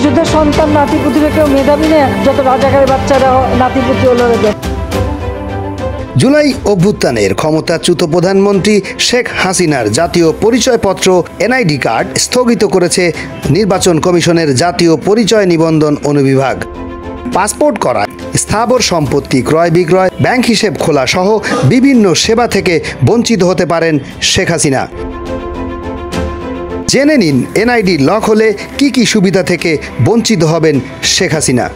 মুক্তিযুদ্ধের সন্তান নাতিপুতিরা কেউ মেধাবী নেই, যত রাজাকারের বাচ্চারা নাতিপুতি হলো। জুলাই অভ্যুত্থানের ক্ষমতাচ্যুত প্রধানমন্ত্রী শেখ হাসিনার জাতীয় পরিচয়পত্র এনআইডি কার্ড স্থগিত করেছে নির্বাচন কমিশনের জাতীয় পরিচয় নিবন্ধন অনুবিভাগ। পাসপোর্ট করা, স্থাবর সম্পত্তি ক্রয় বিক্রয়, ব্যাংক হিসেব খোলা সহ বিভিন্ন সেবা থেকে বঞ্চিত হতে পারেন শেখ হাসিনা। জেনে নিন এনআইডি লক হলে কি কি সুবিধা থেকে বঞ্চিত হবেন শেখ হাসিনা।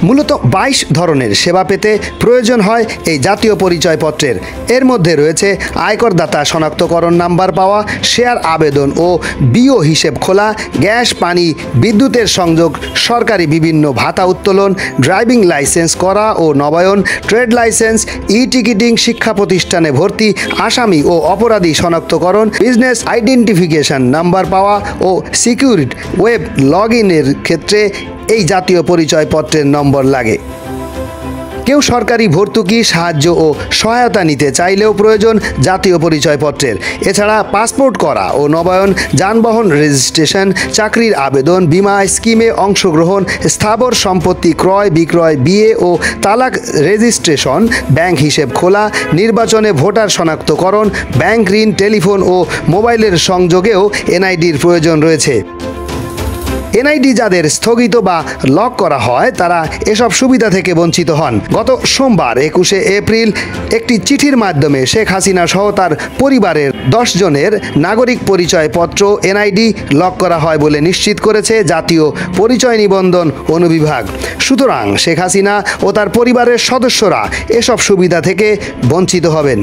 মূলত 22 ধরনের সেবা পেতে প্রয়োজন হয় এই জাতীয় পরিচয়পত্রের। এর মধ্যে রয়েছে আয়করদাতা শনাক্তকরণ নাম্বার পাওয়া, শেয়ার আবেদন ও বিও হিসেব খোলা, গ্যাস পানি বিদ্যুতের সংযোগ, সরকারি বিভিন্ন ভাতা উত্তোলন, ড্রাইভিং লাইসেন্স করা ও নবায়ন, ট্রেড লাইসেন্স, ই টিকিটিং, শিক্ষা প্রতিষ্ঠানে ভর্তি, আসামি ও অপরাধী শনাক্তকরণ, বিজনেস আইডেন্টিফিকেশন নাম্বার পাওয়া ও সিকিউরিটি ওয়েব লগ ইনের ক্ষেত্রে এই জাতীয় পরিচয়পত্রের নম্বর লাগে। কেউ সরকারি ভর্তুকি, সাহায্য ও সহায়তা নিতে চাইলেও প্রয়োজন জাতীয় পরিচয়পত্রের। এছাড়া পাসপোর্ট করা ও নবায়ন, যানবাহন রেজিস্ট্রেশন, চাকরির আবেদন, বীমা স্কিমে অংশগ্রহণ, স্থাবর সম্পত্তি ক্রয় বিক্রয়, বিয়ে ও তালাক রেজিস্ট্রেশন, ব্যাংক হিসেব খোলা, নির্বাচনে ভোটার শনাক্তকরণ, ব্যাংক ঋণ, টেলিফোন ও মোবাইলের সংযোগেও এনআইডির প্রয়োজন রয়েছে। এনআইডি যাদের স্থগিত বা লক করা হয় তারা এসব সুবিধা থেকে বঞ্চিত হন। গত সোমবার 21শে এপ্রিল একটি চিঠির মাধ্যমে শেখ হাসিনা সহ তার পরিবারের 10 জনের নাগরিক পরিচয়পত্র এনআইডি লক করা হয় বলে নিশ্চিত করেছে জাতীয় পরিচয় নিবন্ধন অনুবিভাগ। সুতরাং শেখ হাসিনা ও তার পরিবারের সদস্যরা এসব সুবিধা থেকে বঞ্চিত হবেন।